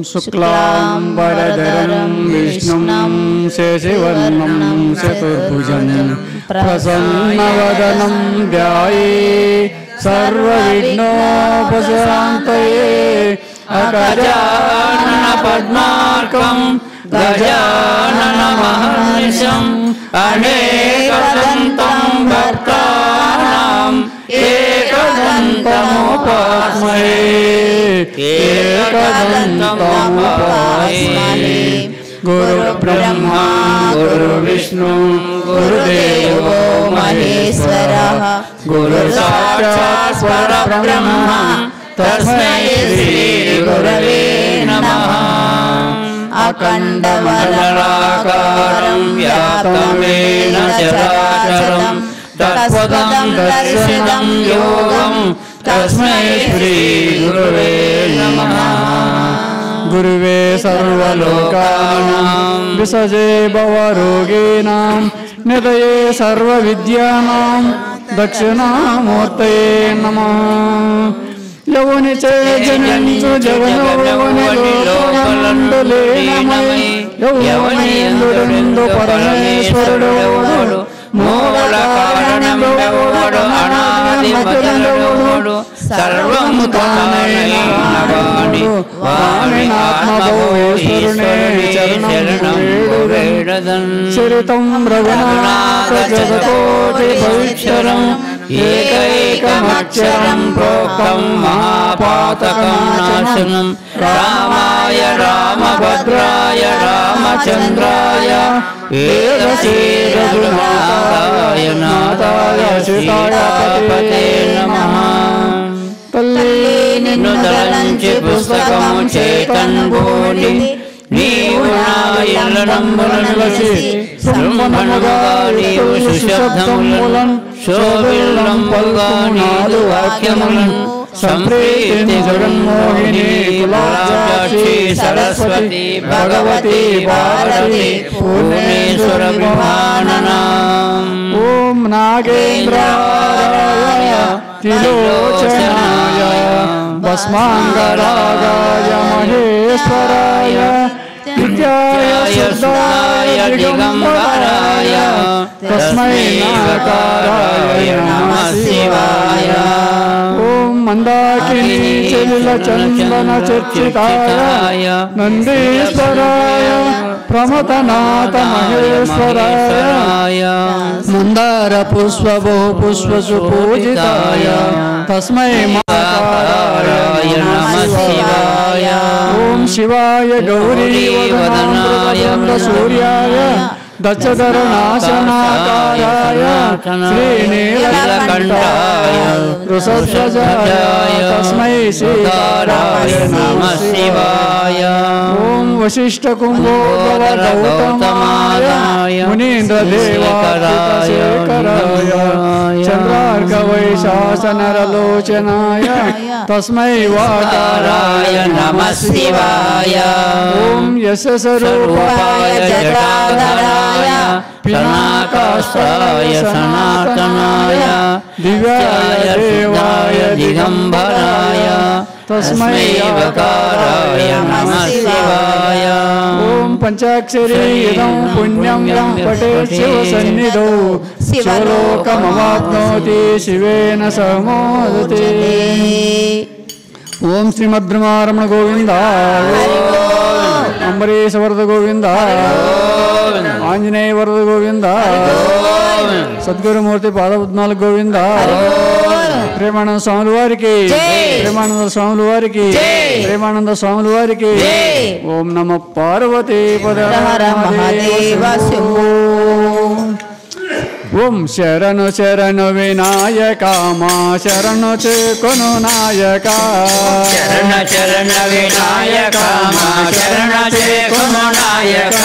शुक्लांबरधरं विष्णुं शशिवर्णं चतुर्भुजं प्रसन्नवदनं ध्यायेत् सर्वविघ्नोपशान्तये अगजाननपद्मार्कं गजाननमहर्निशम् अनेकदन्तं भक्तानां एकदन्तमुपास्महे एकदन्तमुपास्महे गुरुब्रह्मा गुरुविष्णु गुरुदेवो महेश्वरः गुरुसाक्षात् परब्रह्म तस्मै श्री गुरवे नमः अखण्डमण्डलाकारं व्याप्तमेन चराचरं तत्पदं दर्शितं योगं तस्मै श्री गुरवे नमः गुरुवे सर्वलोकानां विसजे भवरोगिणां निधये सर्वविद्यानां दक्षिणामूर्तये नमः यवनि च जनिंचु जगनोवनि लोकमण्डले नमः यवनि इंद्रुंदु परमेश्वरुडु मूलकारणमेवोडु अनादिमतुलुडु सर्वमुताने नवानि वाणिनात्मभवेश्वरुणे चरणं वेडदन् चरितं रघुनाथ जगतोति भविष्यरम् एकैकमक्षरं प्रोक्तं महापातकं नाशनं रामाय रामभद्राय रामचन्द्राय वेदसे रघुनाथाय नाथाय सीतापते नमः तल्ली निन्नु तलंचि पुस्तकं चेतन्भूनि నీవు నా ఇల్లనంబులసి బ్రహ్మణముగానియు సుశబ్దములను శోభిల్లం పల్గానియు వాక్యములను సంప్రీతి జగన్మోహిని కులాచాక్షి సరస్వతి భగవతి భారతి పూర్ణేశ్వర విమాననా ఓం నాగేంద్రాయ త్రిలోచనాయ భస్మాంగరాగాయ మహేశ్వరాయ నిత్యాయ శుద్ధాయ దిగంబరాయ తస్మై నాకారాయ నమః శివాయ ఓం మందాకిని చలిల చందన చర్చితాయ నందీశ్వరాయ ప్రమథనాథ మహేశ్వరాయ మందార పుష్పభో పుష్పసు పూజితాయ తస్మై నాకారాయ నమః శివాయ ఓం శివాయ గౌరీ వదనాయ సూర్యాయ దచ్చధరనాశనాకారాయ శ్రీనీలకంఠాయ వృషధ్వజాయ తస్మై శ్రీకారాయ నమః శివాయ ఓం వశిష్ఠకుంభోద్భవ గౌతమాయ మునీంద్రదేవాయ చంద్రార్కవైశాసనరలోచనాయ తస్మై వాకారాయ నమః శివాయ ఓం యశస్వరూపాయ జటాధరాయ పినాకాశాయ సనాతనాయ దివ్యాయ దేవాయ దిగంబరాయ తస్మై వకారాయ నమః శివాయ ఓం పంచాక్షరీ ఇదం పుణ్యం యం పఠేత్ శివ సన్నిధౌ శివలోకమవాప్నోతి శివేన సమోదతే ఓం శ్రీమద్రమారమణ గోవింద అంబరీష వరద గోవింద ఆంజనేయ వరద గోవింద సద్గురుమూర్తి పాదపద్మాల గోవింద ప్రేమానంద స్వాముల వారికి ప్రేమానంద స్వాముల వారికి ప్రేమానంద స్వాముల వారికి ఓం నమ పార్వతీ పదహర మహాదేవ శంభో ఓం శరణు శరణు వినాయక మా శరణు చేకొను నాయక శరణ శరణ వినాయక మా శరణ చేకొను నాయక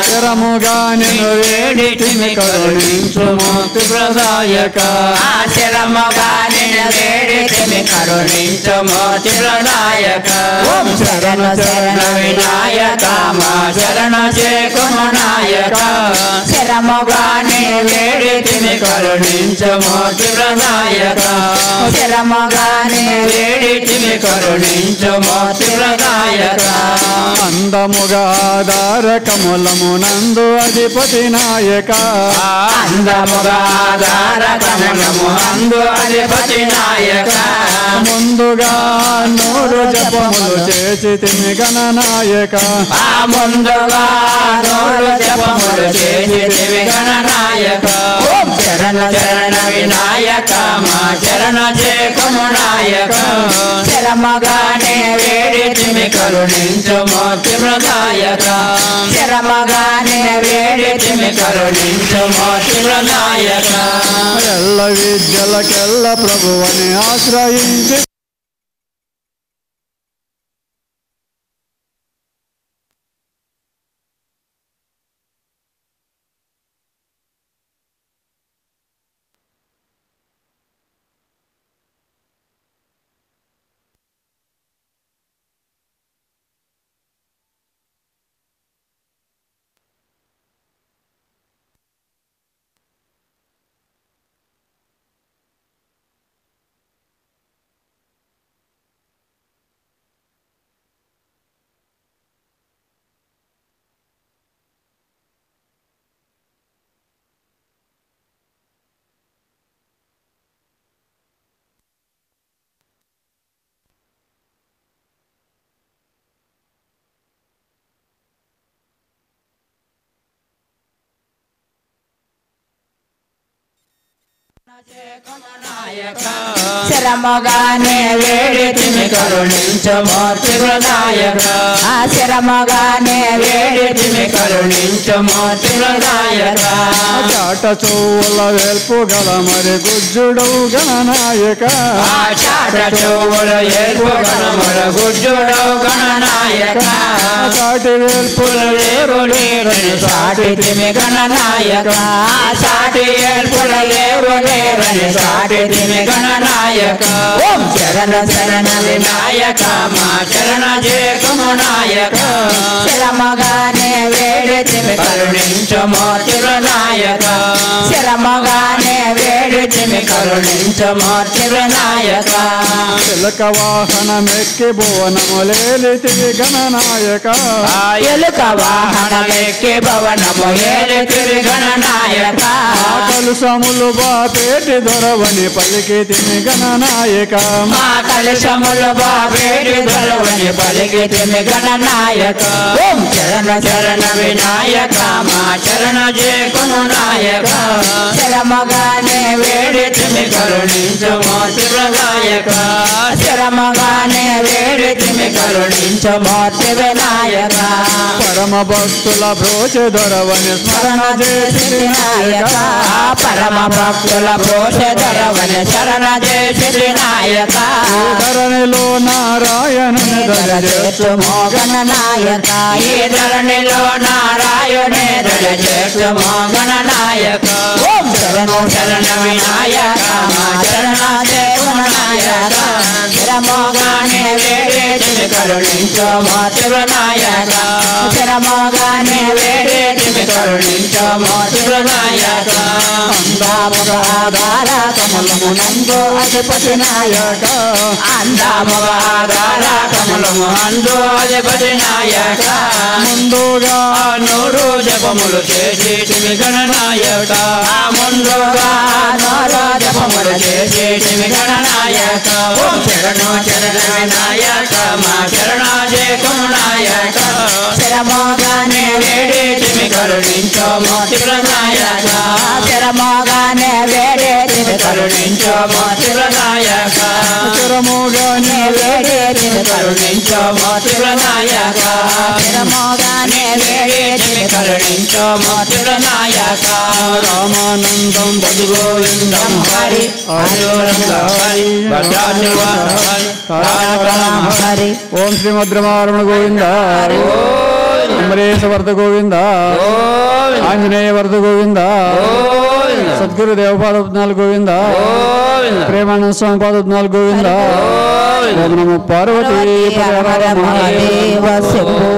శరముగా నిన్ను వేడితిమి కరుణించు ముక్తి ప్రదాయక శరముగా నిన్ను వేడితిమి కరుణించు ముక్తి ప్రదాయక ఓం శరణ శరణ వినాయక మా శరణ చేకొను నాయక శరముగా నిన్ను వేడితిమి కరుణించు ముక్తి ప్రదాయక శరముగా నిన్ను వేడితిమి కరుణించు ముక్తి ప్రదాయక అందముగ ఆధార కమలమునందు అధిపతి నాయక అందముగా ఆధార కమలమునందు అధిపతి నాయక ముందుగా నూరు జపములు చేసి తిమి గణనాయక ముందుగా నూరు జపములు చేసి తిమి గణనాయక ఓం శరణ శరణ వినాయక మా శరణ చేకుము నాయక శరమగానే వేడి తిమి కరుణించు మోతి ప్రదాయక శరమగానే వేడి తిమి కరుణించు మోతి ప్రదాయక ఎల్ల విద్యలకెల్ల ప్రభువని ఆశ్రయించి శరమగానే వేడి తిమి కరుణించు మోతి ప్రదాయక శరమగానే వేడి తిమి కరుణించు మోతి ప్రదాయక చాట చౌల వెల్పు గల మరి గుజ్జుడు గణనాయక చాట చౌల వెల్పు గల మరి గుజ్జుడు గణనాయక చాటి వెల్పులు లేరు లేరని సాటి తిమి గణనాయక సాటి వెల్పులు లేరు లేరని సాటి తిమి గణనాయక ఓం శరణ శరణ వినాయక మా శరణ చేకుము నాయక శరమగానే వేడి తిమి కరుణించు మోతి ప్రదాయక శరమగానే వేడి తిమి కరుణించు మోతి ప్రదాయక చిలక వాహనమెక్కి భువనములేలితి గణనాయక ఎలుక వాహనమెక్కి భవనము ఏలితి గణనాయక కలుసములు బాపేటి దొరవని పలికి తిమి గణనాయక మా కలుషములు బాపేటి దొరవని పలికి తిమి గణనాయక ఓం శరణ శరణ వినాయక మా శరణ చేకుము నాయక శరమగానే వేడి తిమి కరుణించు మోతి ప్రదాయక శరమగానే వేడి తిమి కరుణించు మోతి వినాయక పరమ భక్తుల బ్రోచె దొరవని స్మరణ చేసి నాయక పరమ భక్తుల భోష దొరవని శరణ చేసి నాయక ధరణిలో నారాయణుని దర్శించు మోగణ నాయక ఈ ధరణిలో నారాయణే దర్శించు మోగణ నాయక ఓం శరణ శరణ వినాయక మా శరణ దేవుని నాయక శరమోగానే వేడి తిమి కరుణించు మోతి వినాయక శరమోగానే వేడి తిమి కరుణించు మోతి వినాయక అందాముగ ఆధార కమలమునందు అధిపతి నాయక అందాముగ ఆధార కమలమునందు అధిపతి నాయక ముందుగా నూరు జపములు చేసి తిమి గణనాయక ముందుగా నూరు జపములు చేసి తిమి గణనాయక ఓం శరణు శరణ వినాయక మా శరణ చేకుము నాయక శరమోగానే వేడి తిమి కరుణించు మోతి ప్రదాయక శరమోగానే వేడి తిమి కరుణించు మోతి ప్రదాయక శరమోగానే వేడి తిమి కరుణించు మోతి ప్రదాయక శరమోగానే వేడి తిమి కరుణించు మోతి ప్రదాయక రామానందం గోవిందం హరి హరి హరి ఓం శ్రీమద్రమారమణ గోవింద అమరేశ వరద గోవింద ఆంజనేయ వరద గోవింద సద్గురు దేవపాద గోవింద ప్రేమానంద స్వామి పాద గోవింద ఓం నమో పార్వతీ హర హర మహాదేవ శంభో